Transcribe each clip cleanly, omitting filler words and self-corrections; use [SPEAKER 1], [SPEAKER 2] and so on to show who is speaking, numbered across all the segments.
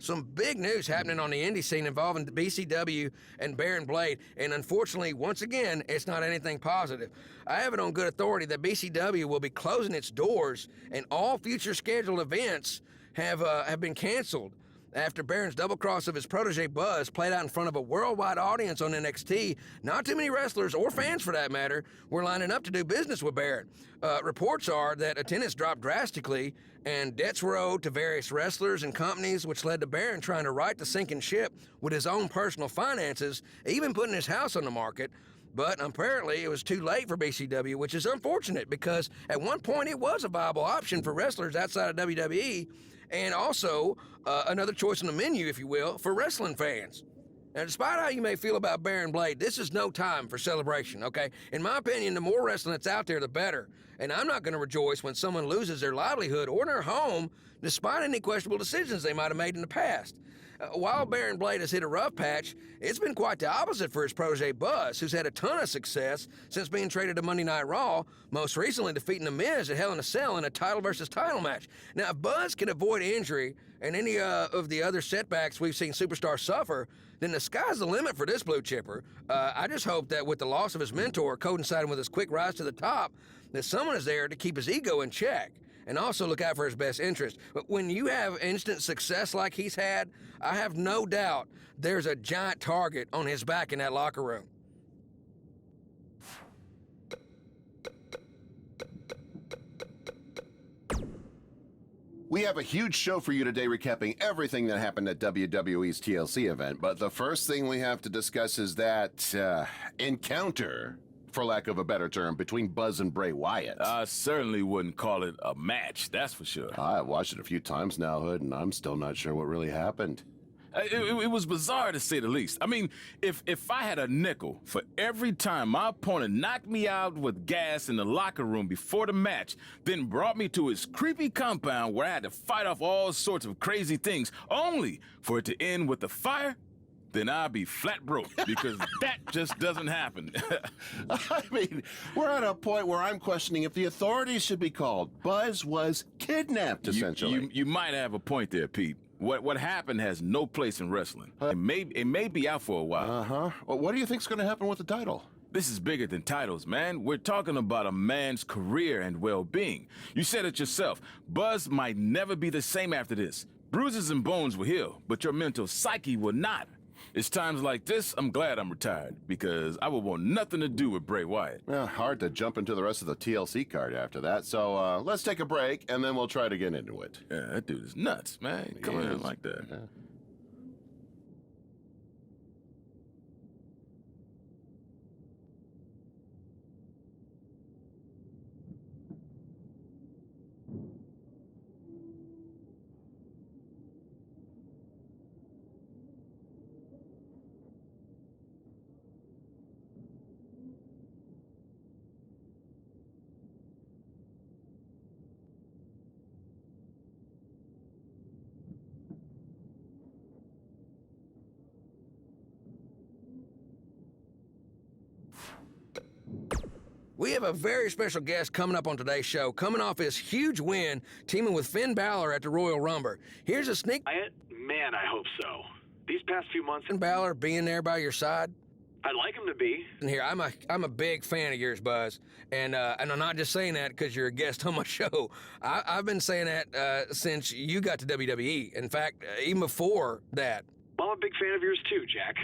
[SPEAKER 1] some big news happening on the indie scene involving the BCW and Baron Blade, and unfortunately, once again, it's not anything positive. I have it on good authority that BCW will be closing its doors, and all future scheduled events have been canceled after Baron's double cross of his protege Buzz played out in front of a worldwide audience on NXT. Not too many wrestlers, or fans for that matter, were lining up to do business with Baron. Reports are that attendance dropped drastically and debts were owed to various wrestlers and companies, which led to Baron trying to right the sinking ship with his own personal finances, even putting his house on the market. But apparently it was too late for BCW, which is unfortunate because at one point it was a viable option for wrestlers outside of WWE, and also another choice on the menu, if you will, for wrestling fans. Now, despite how you may feel about Baron Blade, this is no time for celebration, okay? In my opinion, the more wrestling that's out there, the better. And I'm not going to rejoice when someone loses their livelihood or their home, despite any questionable decisions they might have made in the past. While Baron Blade has hit a rough patch, it's been quite the opposite for his protege Buzz, who's had a ton of success since being traded to Monday Night Raw, most recently defeating The Miz at Hell in a Cell in a title versus title match. Now, if Buzz can avoid injury and any of the other setbacks we've seen superstars suffer, then the sky's the limit for this blue chipper. I just hope that with the loss of his mentor coinciding with his quick rise to the top, that someone is there to keep his ego in check and also look out for his best interest. But when you have instant success like he's had, I have no doubt there's a giant target on his back in that locker room.
[SPEAKER 2] We have a huge show for you today recapping everything that happened at WWE's TLC event, but the first thing we have to discuss is that encounter, for lack of a better term, between Buzz and Bray Wyatt.
[SPEAKER 3] I certainly wouldn't call it a match, that's for sure.
[SPEAKER 2] I've watched it a few times now, Hood, and I'm still not sure what really happened.
[SPEAKER 3] It was bizarre to say the least. I mean, if I had a nickel for every time my opponent knocked me out with gas in the locker room before the match, then brought me to his creepy compound where I had to fight off all sorts of crazy things, only for it to end with a fire, then I'd be flat broke, because that just doesn't happen.
[SPEAKER 2] I mean, we're at a point where I'm questioning if the authorities should be called. Buzz was kidnapped, essentially.
[SPEAKER 3] You might have a point there, Pete. What happened has no place in wrestling. It may be out for a while.
[SPEAKER 2] Uh-huh. Well, what do you think's going to happen with the title?
[SPEAKER 3] This is bigger than titles, man. We're talking about a man's career and well-being. You said it yourself. Buzz might never be the same after this. Bruises and bones will heal, but your mental psyche will not. It's times like this I'm glad I'm retired, because I would want nothing to do with Bray Wyatt.
[SPEAKER 2] Well, hard to jump into the rest of the TLC card after that, so let's take a break, and then we'll try to get into it.
[SPEAKER 3] Yeah, that dude is nuts, man. Come in like that.
[SPEAKER 2] Yeah.
[SPEAKER 1] We have a very special guest coming up on today's show, coming off his huge win, teaming with Finn Balor at the Royal Rumble. Here's a sneak.
[SPEAKER 4] Man, I hope so. These past few months,
[SPEAKER 1] Finn Balor being there by your side.
[SPEAKER 4] I'd like him to be.
[SPEAKER 1] And here, I'm a big fan of yours, Buzz, and I'm not just saying that because you're a guest on my show. I've been saying that since you got to WWE. In fact, even before that.
[SPEAKER 4] Well, I'm a big fan of yours too, Jack.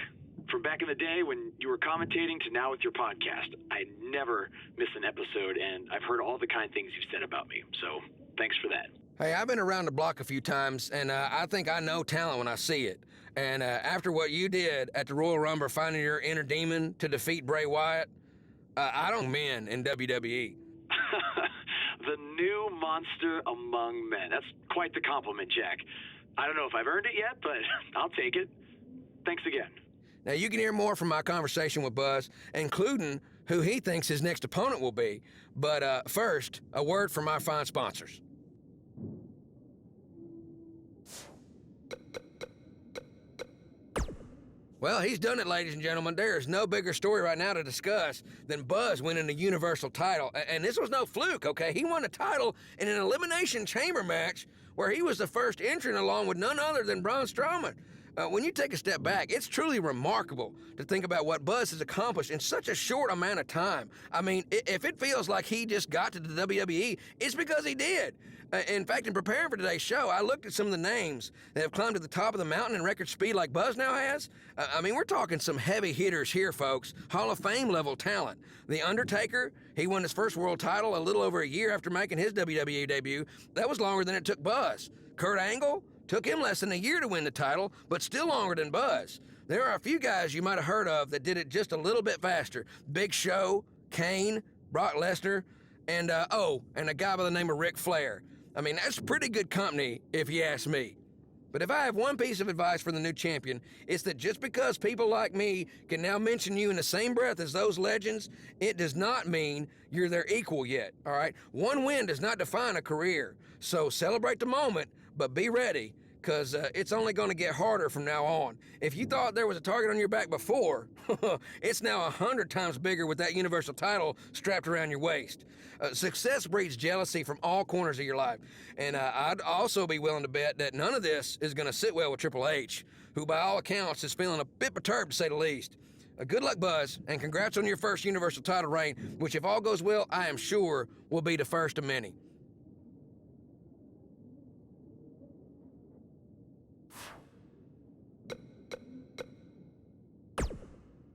[SPEAKER 4] From back in the day when you were commentating to now with your podcast, I never miss an episode, and I've heard all the kind things you've said about me, so thanks for that.
[SPEAKER 1] Hey, I've been around the block a few times, and I think I know talent when I see it. And after what you did at the Royal Rumble, finding your inner demon to defeat Bray Wyatt, I don't men in WWE.
[SPEAKER 4] The new monster among men. That's quite the compliment, Jack. I don't know if I've earned it yet, but I'll take it. Thanks again.
[SPEAKER 1] Now, you can hear more from my conversation with Buzz, including who he thinks his next opponent will be. But first, a word from my fine sponsors. Well, he's done it, ladies and gentlemen. There is no bigger story right now to discuss than Buzz winning the Universal title. And this was no fluke, okay? He won the title in an Elimination Chamber match where he was the first entrant along with none other than Braun Strowman. When you take a step back, it's truly remarkable to think about what Buzz has accomplished in such a short amount of time. I mean, if it feels like he just got to the WWE, it's because he did. In fact, in preparing for today's show, I looked at some of the names that have climbed to the top of the mountain in record speed like Buzz now has. I mean, we're talking some heavy hitters here, folks. Hall of Fame level talent. The Undertaker, he won his first world title a little over a year after making his WWE debut. That was longer than it took Buzz. Kurt Angle, took him less than a year to win the title, but still longer than Buzz. There are a few guys you might have heard of that did it just a little bit faster. Big Show, Kane, Brock Lesnar, and a guy by the name of Ric Flair. I mean, that's pretty good company, if you ask me. But if I have one piece of advice for the new champion, it's that just because people like me can now mention you in the same breath as those legends, it does not mean you're their equal yet, all right? One win does not define a career. So celebrate the moment, but be ready, because it's only going to get harder from now on. If you thought there was a target on your back before, it's now 100 times bigger with that Universal title strapped around your waist. Success breeds jealousy from all corners of your life, and I'd also be willing to bet that none of this is going to sit well with Triple H, who by all accounts is feeling a bit perturbed to say the least. Good luck, Buzz, and congrats on your first Universal title reign, which if all goes well, I am sure will be the first of many.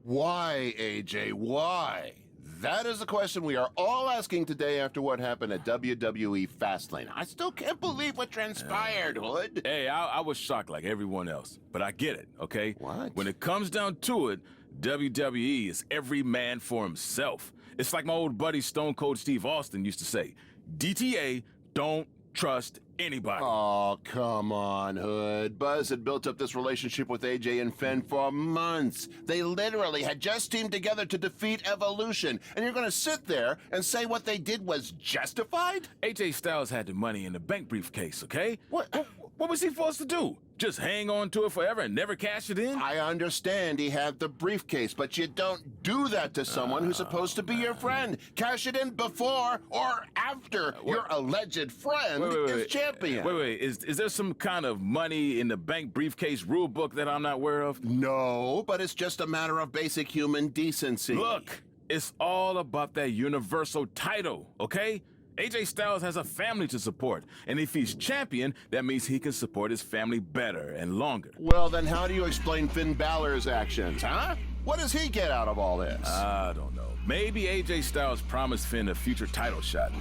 [SPEAKER 2] Why, AJ? Why? That is the question we are all asking today after what happened at WWE Fastlane. I still can't believe what transpired, Hood.
[SPEAKER 3] Hey, I was shocked like everyone else, but I get it, okay?
[SPEAKER 2] What?
[SPEAKER 3] When it comes down to it, WWE is every man for himself. It's like my old buddy Stone Cold Steve Austin used to say, DTA, don't trust anybody.
[SPEAKER 2] Oh, come on, Hood. Buzz had built up this relationship with AJ and Finn for months. They literally had just teamed together to defeat Evolution. And you're going to sit there and say what they did was justified?
[SPEAKER 3] AJ Styles had the money in the bank briefcase, okay?
[SPEAKER 2] What?
[SPEAKER 3] What was he supposed to do? Just hang on to it forever and never cash it in?
[SPEAKER 2] I understand he had the briefcase, but you don't do that to someone who's supposed to be your friend. Cash it in before or after your alleged friend is champion.
[SPEAKER 3] Wait. Is there some kind of money in the bank briefcase rule book that I'm not aware of?
[SPEAKER 2] No, but it's just a matter of basic human decency.
[SPEAKER 3] Look, it's all about that Universal title, okay? AJ Styles has a family to support, and if he's champion, that means he can support his family better and longer.
[SPEAKER 2] Well, then how do you explain Finn Balor's actions, huh? What does he get out of all this?
[SPEAKER 3] I don't know. Maybe AJ Styles promised Finn a future title shot.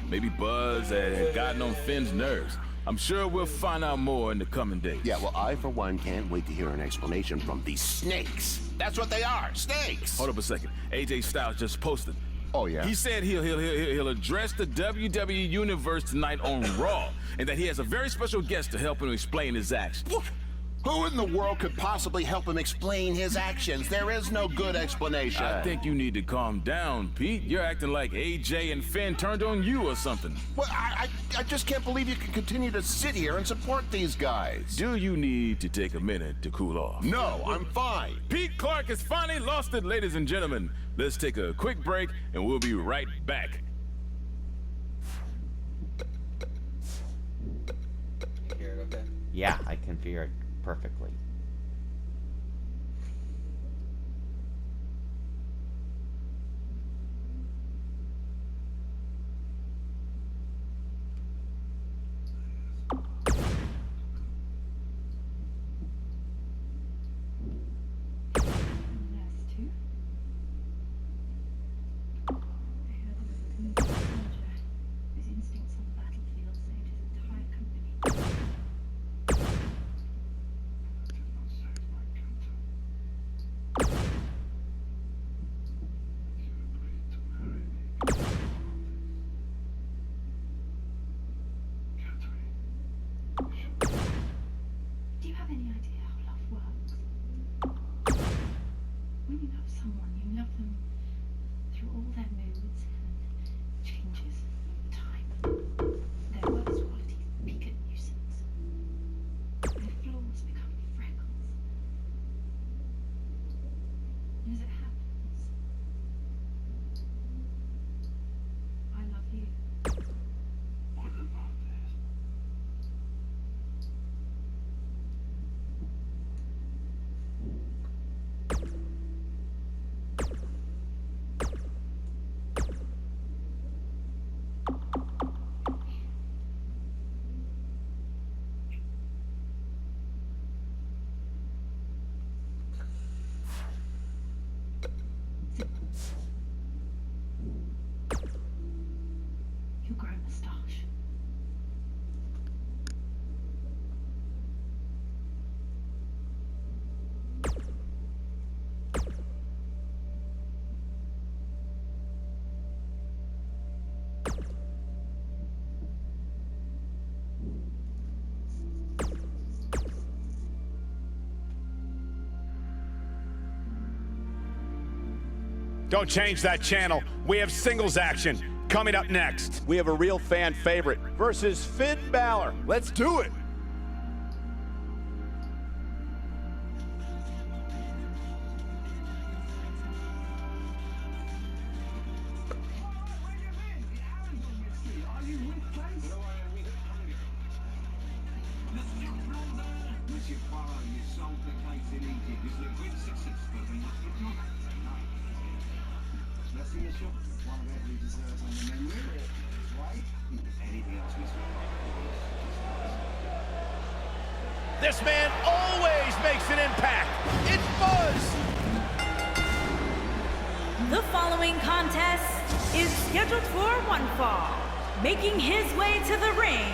[SPEAKER 3] Maybe Buzz had gotten on Finn's nerves. I'm sure we'll find out more in the coming days.
[SPEAKER 2] Yeah, well, I, for one, can't wait to hear an explanation from these snakes. That's what they are, snakes!
[SPEAKER 3] Hold up a second. AJ Styles just posted.
[SPEAKER 2] Oh, yeah?
[SPEAKER 3] He said he'll address the WWE Universe tonight on Raw, and that he has a very special guest to help him explain his actions.
[SPEAKER 2] Who in the world could possibly help him explain his actions? There is no good explanation.
[SPEAKER 3] I think you need to calm down, Pete. You're acting like AJ and Finn turned on you or something.
[SPEAKER 2] Well, I just can't believe you can continue to sit here and support these guys.
[SPEAKER 3] Do you need to take a minute to cool off?
[SPEAKER 2] No, I'm fine.
[SPEAKER 3] Pete Clark has finally lost it, ladies and gentlemen. Let's take a quick break, and we'll be right back.
[SPEAKER 5] Hear it okay?
[SPEAKER 6] Yeah, I can hear it perfectly.
[SPEAKER 7] You grow a moustache.
[SPEAKER 8] Don't change that channel. We have singles action coming up next. We have a real fan favorite versus Finn Balor. Let's do it. This man always makes an impact. It's Buzz.
[SPEAKER 9] The following contest is scheduled for one fall. Making his way to the ring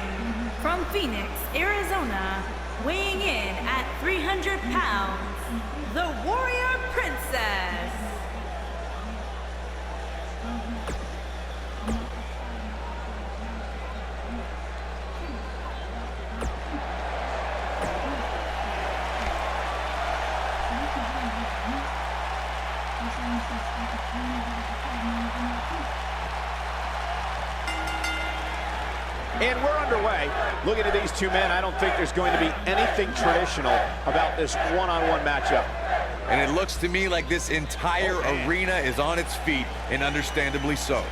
[SPEAKER 9] from Phoenix, Arizona, weighing in at 300 pounds, the Warrior Princess.
[SPEAKER 8] And we're underway. Looking at these two men, I don't think there's going to be anything traditional about this one-on-one matchup.
[SPEAKER 10] And it looks to me like this entire arena is on its feet, and understandably so.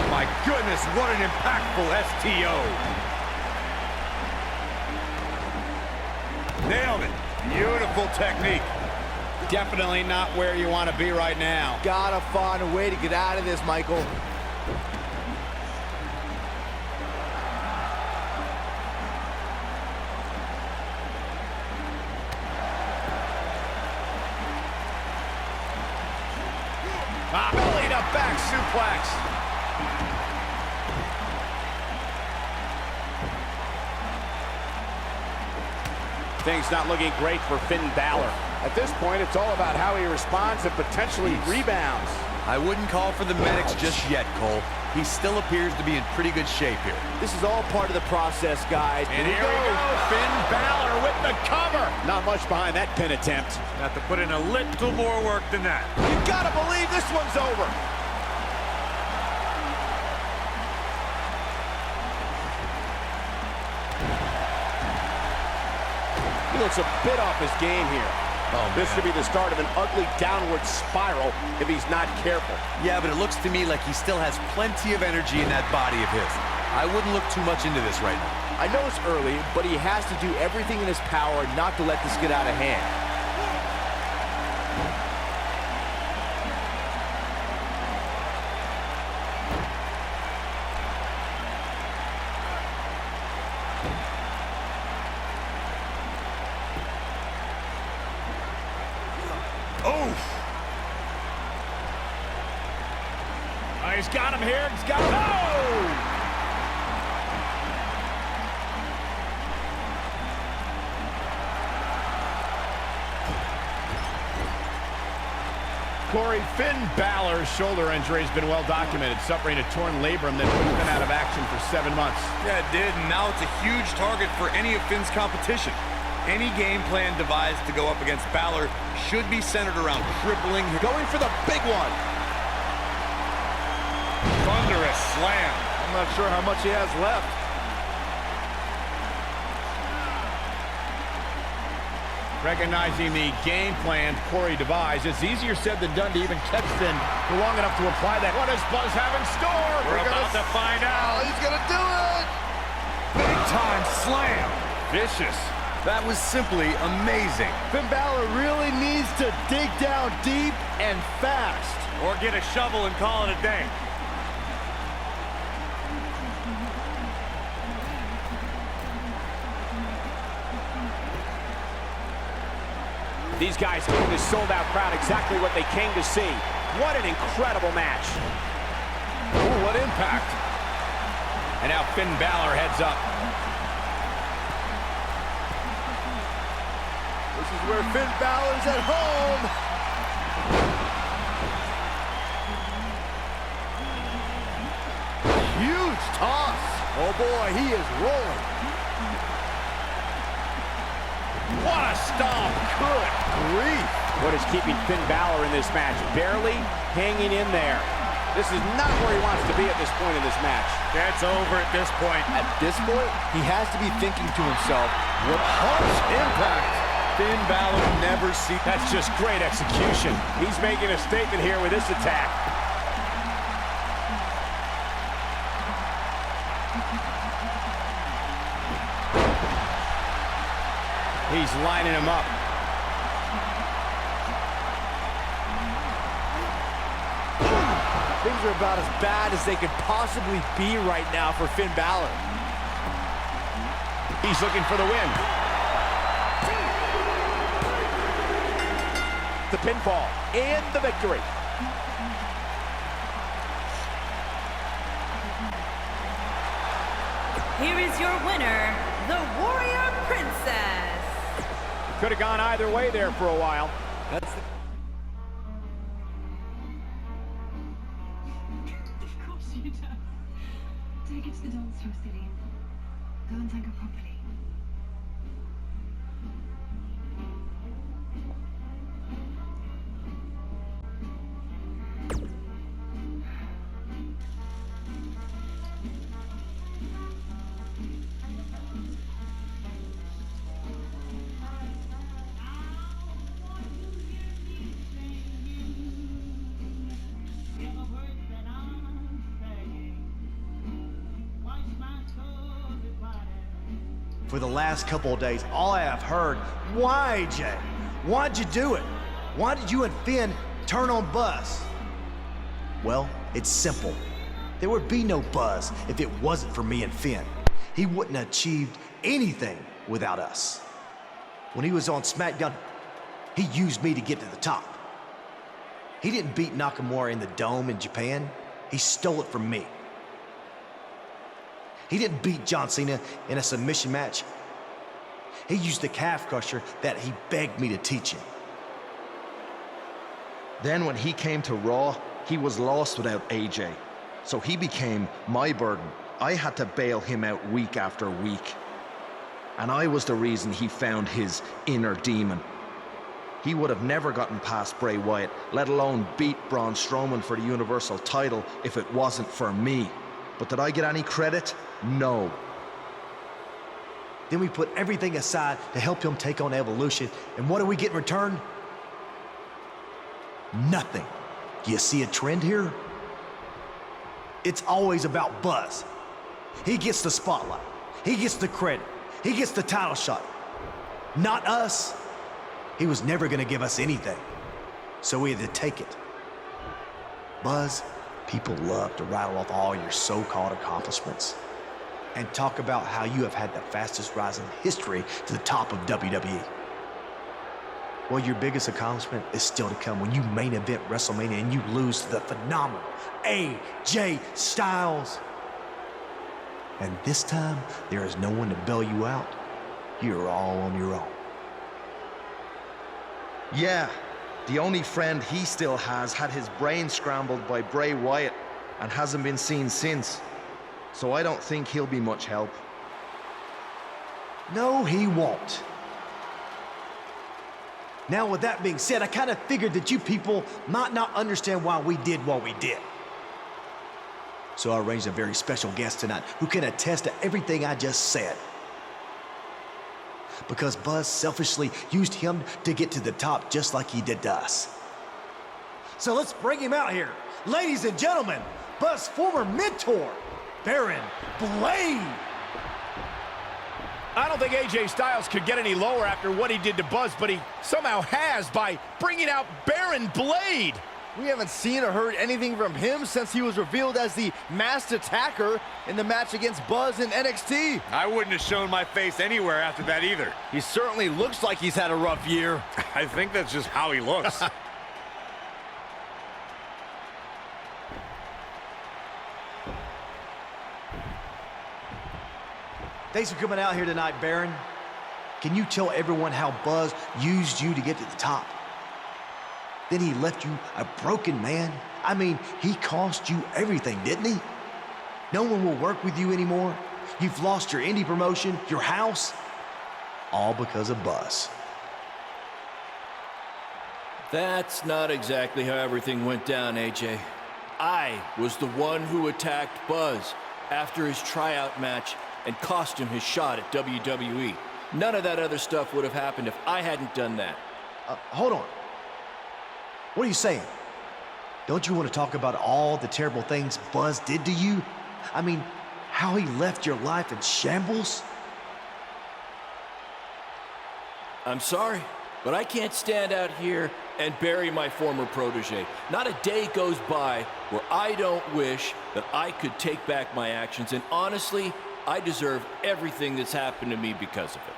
[SPEAKER 10] My goodness, what an impactful STO. Nailed it. Beautiful technique.
[SPEAKER 8] Definitely not where you want to be right now.
[SPEAKER 11] Gotta find a way to get out of this, Michael.
[SPEAKER 8] Belly to back suplex. Things not looking great for Finn Balor. At this point, it's all about how he responds and potentially rebounds.
[SPEAKER 10] I wouldn't call for the medics just yet, Cole. He still appears to be in pretty good shape here.
[SPEAKER 11] This is all part of the process, guys.
[SPEAKER 8] And here we go, Finn Balor with the cover. Not much behind that pin attempt.
[SPEAKER 10] Have to put in a little more work than that.
[SPEAKER 8] You gotta believe this one's over. He looks a bit off his game here. This could be the start of an ugly downward spiral if he's not careful.
[SPEAKER 10] Yeah, but it looks to me like he still has plenty of energy in that body of his. I wouldn't look too much into this right now.
[SPEAKER 11] I know it's early, but he has to do everything in his power not to let this get out of hand.
[SPEAKER 8] He's got him here. He's got him. Oh! Corey, Finn Balor's shoulder injury has been well documented, suffering a torn labrum that put him out of action for 7 months.
[SPEAKER 10] Yeah, it did, and now it's a huge target for any of Finn's competition. Any game plan devised to go up against Balor should be centered around crippling him.
[SPEAKER 11] Going for the big one.
[SPEAKER 10] Thunderous slam.
[SPEAKER 11] I'm not sure how much he has left.
[SPEAKER 8] Recognizing the game plan Corey devised, it's easier said than done to even catch Finn for long enough to apply that. What does Buzz have in store?
[SPEAKER 10] We're about to find out.
[SPEAKER 2] He's gonna do it!
[SPEAKER 10] Big time slam. Vicious. That was simply amazing.
[SPEAKER 11] Finn Balor really needs to dig down deep and fast.
[SPEAKER 10] Or get a shovel and call it a day.
[SPEAKER 11] These guys giving this sold-out crowd exactly what they came to see. What an incredible match.
[SPEAKER 8] Ooh, what impact. And now Finn Balor heads up.
[SPEAKER 11] This is where Finn Balor's at home. Huge toss. Oh boy, he is rolling.
[SPEAKER 8] What a stomp. Good grief.
[SPEAKER 11] What is keeping Finn Balor in this match? Barely hanging in there. This is not where he wants to be at this point in this match.
[SPEAKER 10] That's over at this point.
[SPEAKER 11] At this point, he has to be thinking to himself, what harsh impact.
[SPEAKER 10] Finn Balor never see.
[SPEAKER 11] That's just great execution. He's making a statement here with this attack.
[SPEAKER 8] He's lining him up.
[SPEAKER 11] Things are about as bad as they could possibly be right now for Finn Balor.
[SPEAKER 8] He's looking for the win.
[SPEAKER 11] The pinfall and the victory.
[SPEAKER 9] Here is your winner, the Warrior Princess.
[SPEAKER 11] Could have gone either way there for a while. That's the...
[SPEAKER 7] Of course you do. Take it to the dance floor, City. Go and thank her properly.
[SPEAKER 12] For the last couple of days, all I have heard, why, Jay? Why'd you do it? Why did you and Finn turn on Buzz? Well, it's simple. There would be no Buzz if it wasn't for me and Finn. He wouldn't have achieved anything without us. When he was on SmackDown, he used me to get to the top. He didn't beat Nakamura in the Dome in Japan. He stole it from me. He didn't beat John Cena in a submission match. He used the calf crusher that he begged me to teach him.
[SPEAKER 13] Then when he came to Raw, he was lost without AJ. So he became my burden. I had to bail him out week after week. And I was the reason he found his inner demon. He would have never gotten past Bray Wyatt, let alone beat Braun Strowman for the Universal title if it wasn't for me. But did I get any credit? No.
[SPEAKER 12] Then we put everything aside to help him take on Evolution. And what do we get in return? Nothing. Do you see a trend here? It's always about Buzz. He gets the spotlight. He gets the credit. He gets the title shot. Not us. He was never going to give us anything. So we had to take it. Buzz, people love to rattle off all your so-called accomplishments and talk about how you have had the fastest rise in history to the top of WWE. Well, your biggest accomplishment is still to come when you main event WrestleMania and you lose to the phenomenal AJ Styles. And this time, there is no one to bail you out. You're all on your own.
[SPEAKER 13] Yeah, the only friend he still has had his brain scrambled by Bray Wyatt and hasn't been seen since. So I don't think he'll be much help.
[SPEAKER 12] No, he won't. Now, with that being said, I kind of figured that you people might not understand why we did what we did. So I arranged a very special guest tonight who can attest to everything I just said. because Buzz selfishly used him to get to the top just like he did to us. So let's bring him out here. Ladies and gentlemen, Buzz's former mentor, Baron Blade.
[SPEAKER 8] I don't think AJ Styles could get any lower after what he did to Buzz, but he somehow has by bringing out Baron Blade.
[SPEAKER 10] We haven't seen or heard anything from him since he was revealed as the masked attacker in the match against Buzz in NXT.
[SPEAKER 14] I wouldn't have shown my face anywhere after that either.
[SPEAKER 10] He certainly looks like he's had a rough year.
[SPEAKER 14] I think that's just how he looks.
[SPEAKER 12] Thanks for coming out here tonight, Baron. Can you tell everyone how Buzz used you to get to the top? Then he left you a broken man. I mean, he cost you everything, didn't he? No one will work with you anymore. You've lost your indie promotion, your house, all because of Buzz.
[SPEAKER 15] That's not exactly how everything went down, AJ. I was the one who attacked Buzz after his tryout match and cost him his shot at WWE. None of that other stuff would have happened if I hadn't done that.
[SPEAKER 12] Hold on. What are you saying? Don't you want to talk about all the terrible things Buzz did to you? I mean, how he left your life in shambles?
[SPEAKER 15] I'm sorry, but I can't stand out here and bury my former protege. Not a day goes by where I don't wish that I could take back my actions, and honestly, I deserve everything that's happened to me because of it.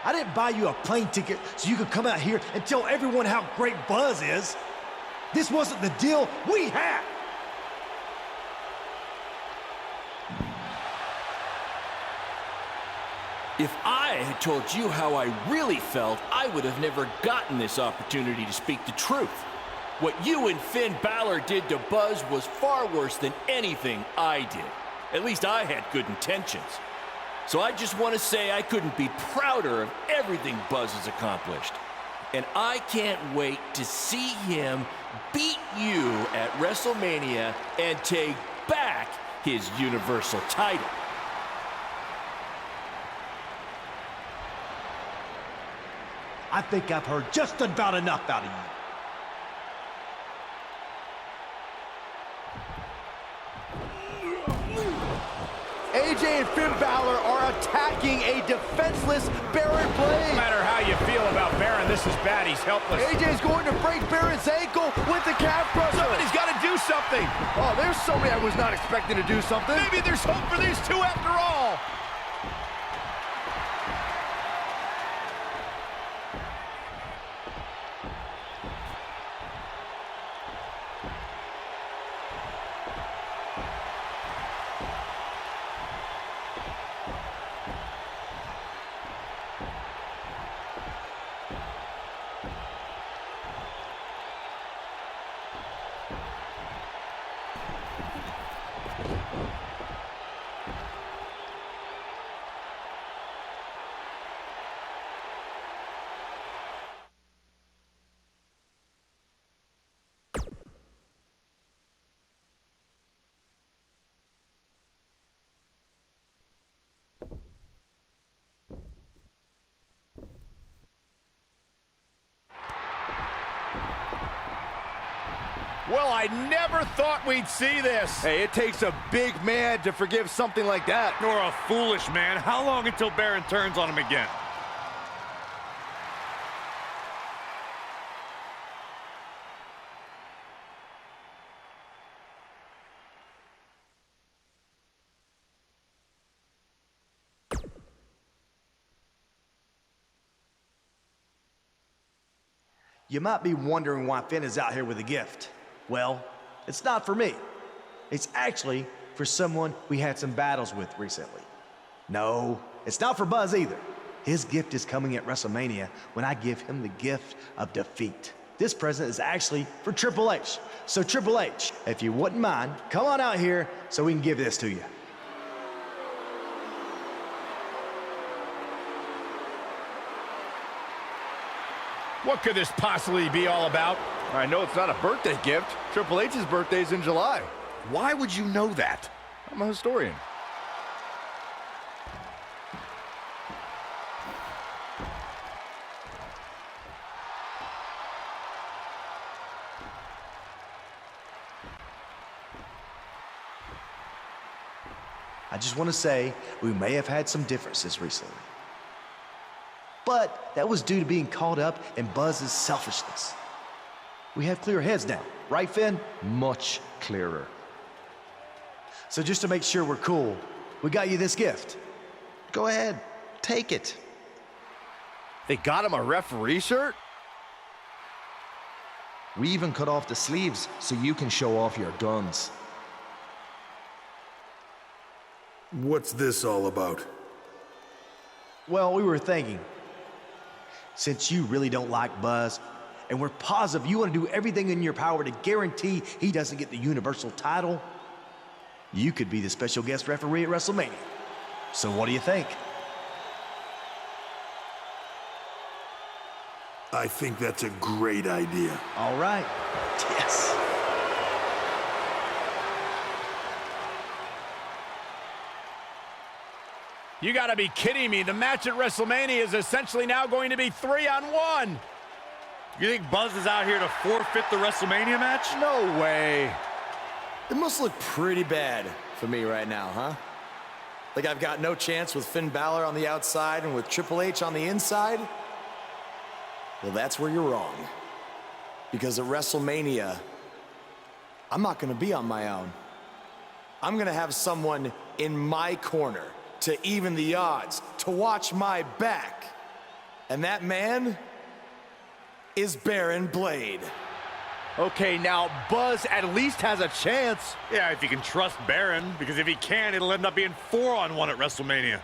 [SPEAKER 12] I didn't buy you a plane ticket so you could come out here and tell everyone how great Buzz is. This wasn't the deal we had.
[SPEAKER 15] If I had told you how I really felt, I would have never gotten this opportunity to speak the truth. What you and Finn Balor did to Buzz was far worse than anything I did. At least I had good intentions. So I just want to say I couldn't be prouder of everything Buzz has accomplished. And I can't wait to see him beat you at WrestleMania and take back his Universal title.
[SPEAKER 12] I think I've heard just about enough out of you.
[SPEAKER 10] AJ and Finn Balor are attacking a defenseless Baron Blade.
[SPEAKER 8] No matter how you feel about Baron, this is bad. He's helpless.
[SPEAKER 10] AJ's going to break Baron's ankle with the calf crusher.
[SPEAKER 8] Somebody's got to do something.
[SPEAKER 10] Oh, there's somebody I was not expecting to do something.
[SPEAKER 8] Maybe there's hope for these two after all. Well, I never thought we'd see this.
[SPEAKER 10] Hey, it takes a big man to forgive something like that.
[SPEAKER 14] Nor a foolish man. How long until Baron turns on him again?
[SPEAKER 12] You might be wondering why Finn is out here with a gift. Well, it's not for me. It's actually for someone we had some battles with recently. No, it's not for Buzz either. His gift is coming at WrestleMania when I give him the gift of defeat. This present is actually for Triple H. So Triple H, if you wouldn't mind, come on out here so we can give this to you.
[SPEAKER 8] What could this possibly be all about?
[SPEAKER 10] I know it's not a birthday gift. Triple H's birthday is in July. Why would you know that?
[SPEAKER 3] I'm a historian.
[SPEAKER 12] I just want to say we may have had some differences recently. But that was due to being caught up in Buzz's selfishness. We have clear heads now, right, Finn? Much clearer. So just to make sure we're cool, we got you this gift. Go ahead, take it.
[SPEAKER 10] They got him a referee shirt?
[SPEAKER 13] We even cut off the sleeves so you can show off your guns.
[SPEAKER 16] What's this all about?
[SPEAKER 12] Well, we were thinking, since you really don't like Buzz, and we're positive you want to do everything in your power to guarantee he doesn't get the Universal title, you could be the special guest referee at WrestleMania. So what do you think?
[SPEAKER 16] I think that's a great idea.
[SPEAKER 12] All right. Yes.
[SPEAKER 8] You gotta be kidding me. The match at WrestleMania is essentially now going to be 3-on-1.
[SPEAKER 14] You think Buzz is out here to forfeit the WrestleMania match?
[SPEAKER 8] No way.
[SPEAKER 5] It must look pretty bad for me right now, huh? Like I've got no chance with Finn Balor on the outside and with Triple H on the inside? Well, that's where you're wrong. Because at WrestleMania, I'm not gonna be on my own. I'm gonna have someone in my corner to even the odds, to watch my back. And that man is Baron Blade.
[SPEAKER 14] Okay, now Buzz at least has a chance. Yeah, if you can trust Baron, because if he can't, it'll end up being 4-on-1 at WrestleMania.